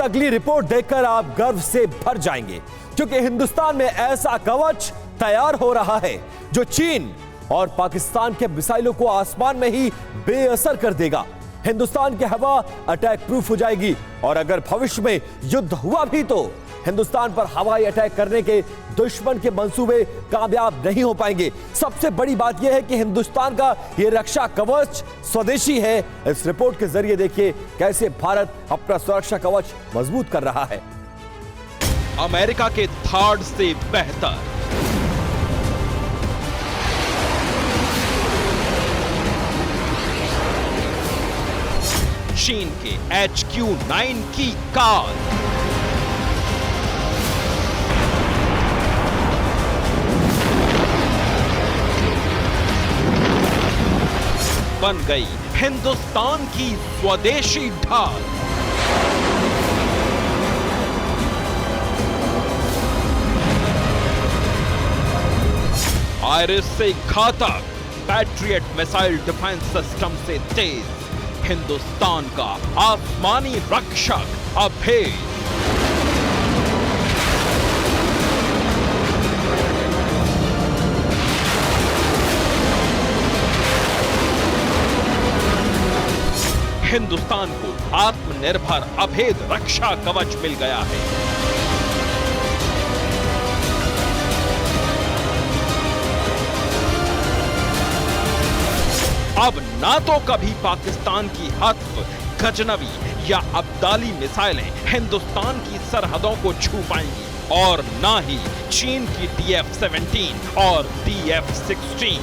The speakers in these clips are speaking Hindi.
अगली रिपोर्ट देखकर आप गर्व से भर जाएंगे, क्योंकि हिंदुस्तान में ऐसा कवच तैयार हो रहा है जो चीन और पाकिस्तान के मिसाइलों को आसमान में ही बेअसर कर देगा। हिंदुस्तान की हवा अटैक प्रूफ हो जाएगी और अगर भविष्य में युद्ध हुआ भी तो हिंदुस्तान पर हवाई अटैक करने के दुश्मन के मंसूबे कामयाब नहीं हो पाएंगे। सबसे बड़ी बात यह है कि हिंदुस्तान का यह रक्षा कवच स्वदेशी है। इस रिपोर्ट के जरिए देखिए कैसे भारत अपना सुरक्षा कवच मजबूत कर रहा है। अमेरिका के थार्ड से बेहतर, चीन के HQ-9 की कार, बन गई हिंदुस्तान की स्वदेशी ढाल। आयरिस से घातक, पैट्रियट मिसाइल डिफेंस सिस्टम से तेज, हिंदुस्तान का आसमानी रक्षक अभेद। हिंदुस्तान को आत्मनिर्भर अभेद रक्षा कवच मिल गया है। अब ना तो कभी पाकिस्तान की हत्फ, गजनवी या अब्दाली मिसाइलें हिंदुस्तान की सरहदों को छू पाएंगी और ना ही चीन की DF-17 और DF-16।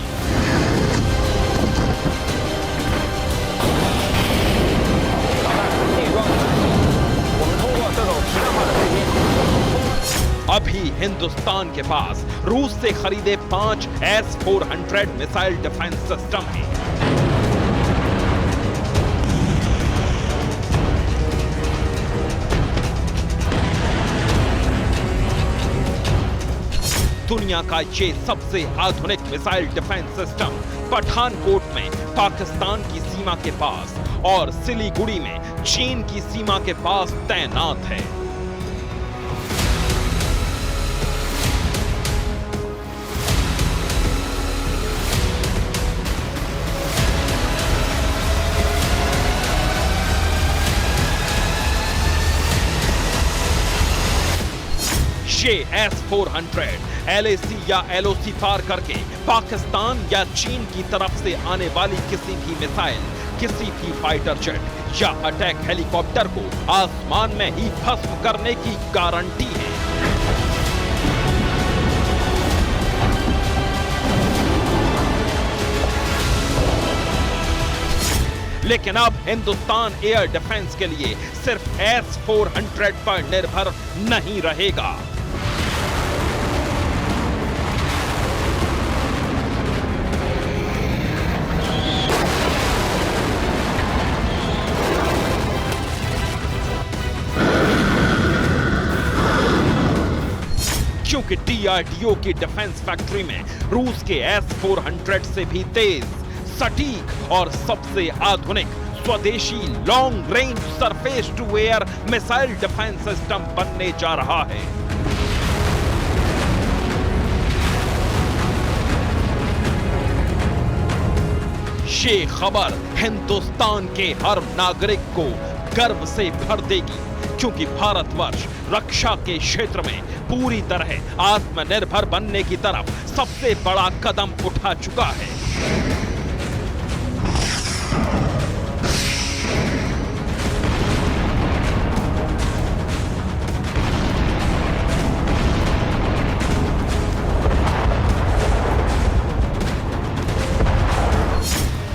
अभी हिंदुस्तान के पास रूस से खरीदे 5 S-400 मिसाइल डिफेंस सिस्टम हैं। दुनिया का ये सबसे आधुनिक मिसाइल डिफेंस सिस्टम पठानकोट में पाकिस्तान की सीमा के पास और सिलीगुड़ी में चीन की सीमा के पास तैनात है। ये S-400 LAC या LOC पार करके पाकिस्तान या चीन की तरफ से आने वाली किसी भी मिसाइल, किसी भी फाइटर जेट या अटैक हेलीकॉप्टर को आसमान में ही भस्म करने की गारंटी है। लेकिन अब हिंदुस्तान एयर डिफेंस के लिए सिर्फ S-400 पर निर्भर नहीं रहेगा। क्योंकि DRDO की डिफेंस फैक्ट्री में रूस के S-400 से भी तेज, सटीक और सबसे आधुनिक स्वदेशी long range surface to air missile defence system बनने जा रहा है। ये खबर हिंदुस्तान के हर नागरिक को गर्व से भर देगी, क्योंकि भारतवर्ष रक्षा के क्षेत्र में पूरी तरह आत्मनिर्भर बनने की तरफ सबसे बड़ा कदम उठा चुका है।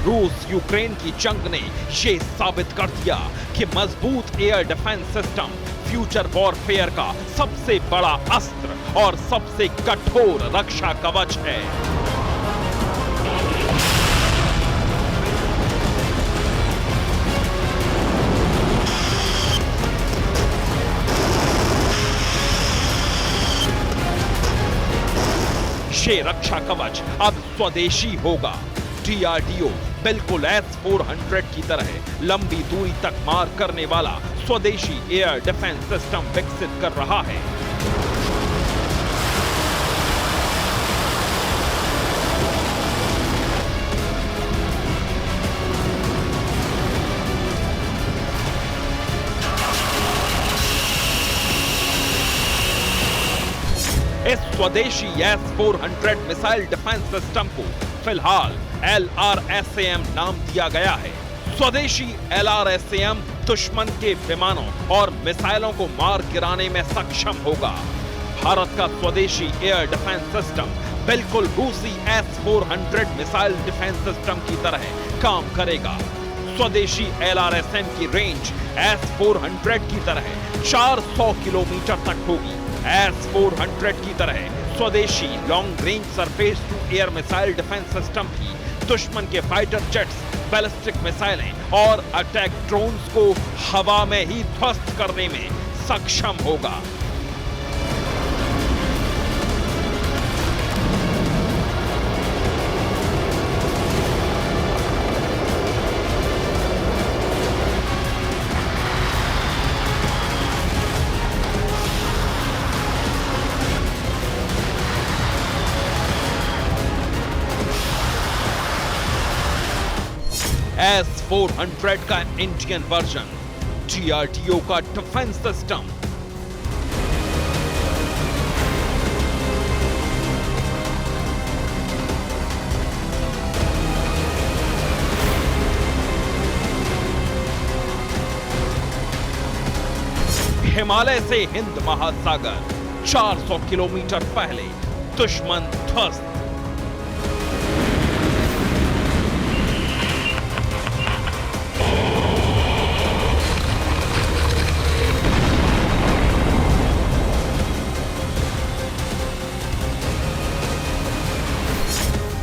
रूस यूक्रेन की जंग ने ये साबित कर दिया कि मजबूत air defence system future warfare का सबसे बड़ा अस्त्र और सबसे कठोर रक्षा कवच है। ये रक्षा कवच अब स्वदेशी होगा। DRDO बिल्कुल S-400 की तरह लंबी दूरी तक मार करने वाला स्वदेशी एयर डिफेंस सिस्टम विकसित कर रहा है। इस स्वदेशी S-400 मिसाइल डिफेंस सिस्टम को फिलहाल LRSAM नाम दिया गया है। स्वदेशी LRSAM दुश्मन के विमानों और मिसाइलों को मार गिराने में सक्षम होगा। भारत का स्वदेशी एयर डिफेंस सिस्टम बिल्कुल रूसी S-400 मिसाइल डिफेंस सिस्टम की तरह काम करेगा। स्वदेशी LRSAM की रेंज S-400 की तरह 400 किलोमीटर तक होगी। S-400 की तरह स्वदेशी long range surface to air missile defence system भी दुश्मन के फाइटर जेट्स, बैलिस्टिक मिसाइलें और अटैक ड्रोन्स को हवा में ही ध्वस्त करने में सक्षम होगा। S-400 का इंडियन वर्जन, DRDO का डिफेंस सिस्टम। हिमालय से हिंद महासागर 400 किलोमीटर पहले दुश्मन ध्वस्त।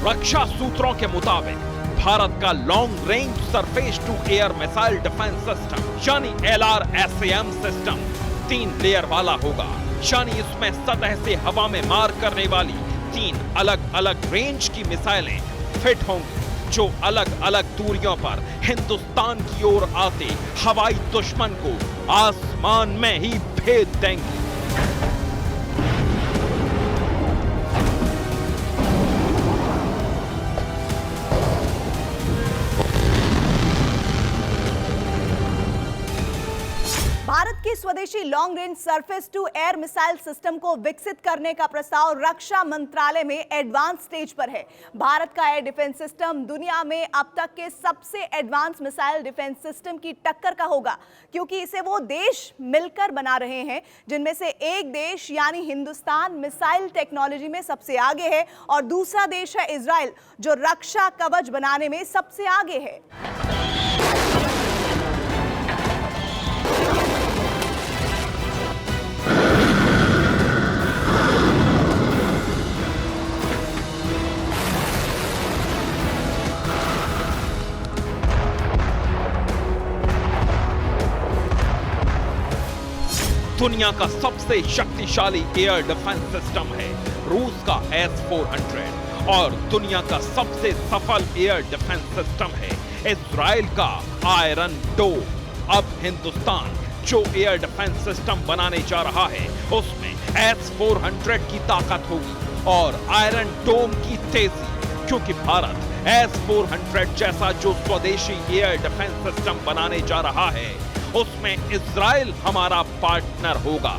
रक्षा सूत्रों के मुताबिक भारत का long range surface to air missile defence system यानी LRSAM सिस्टम 3 लेयर वाला होगा। यानी इसमें सतह से हवा में मार करने वाली 3 अलग अलग रेंज की मिसाइलें फिट होंगी, जो अलग अलग दूरियों पर हिंदुस्तान की ओर आते हवाई दुश्मन को आसमान में ही भेद देंगी। भारत की स्वदेशी long range surface to air missile system को विकसित करने का प्रस्ताव रक्षा मंत्रालय में एडवांस स्टेज पर है। भारत का एयर डिफेंस सिस्टम दुनिया में अब तक के सबसे एडवांस मिसाइल डिफेंस सिस्टम की टक्कर का होगा, क्योंकि इसे वो देश मिलकर बना रहे हैं जिनमें से एक देश यानी हिंदुस्तान मिसाइल टेक्नोलॉजी में सबसे आगे है और दूसरा देश है इजराइल, जो रक्षा कवच बनाने में सबसे आगे है। दुनिया का सबसे शक्तिशाली एयर डिफेंस सिस्टम है रूस का S-400 और दुनिया का सबसे सफल एयर डिफेंस सिस्टम है इजराइल का आयरन डोम। अब हिंदुस्तान जो एयर डिफेंस सिस्टम बनाने जा रहा है उसमें S-400 की ताकत होगी और आयरन डोम की तेजी, क्योंकि भारत S-400 जैसा जो स्वदेशी एयर डिफेंस सिस्टम बनाने जा रहा है उसमें इजराइल हमारा पार्टनर होगा।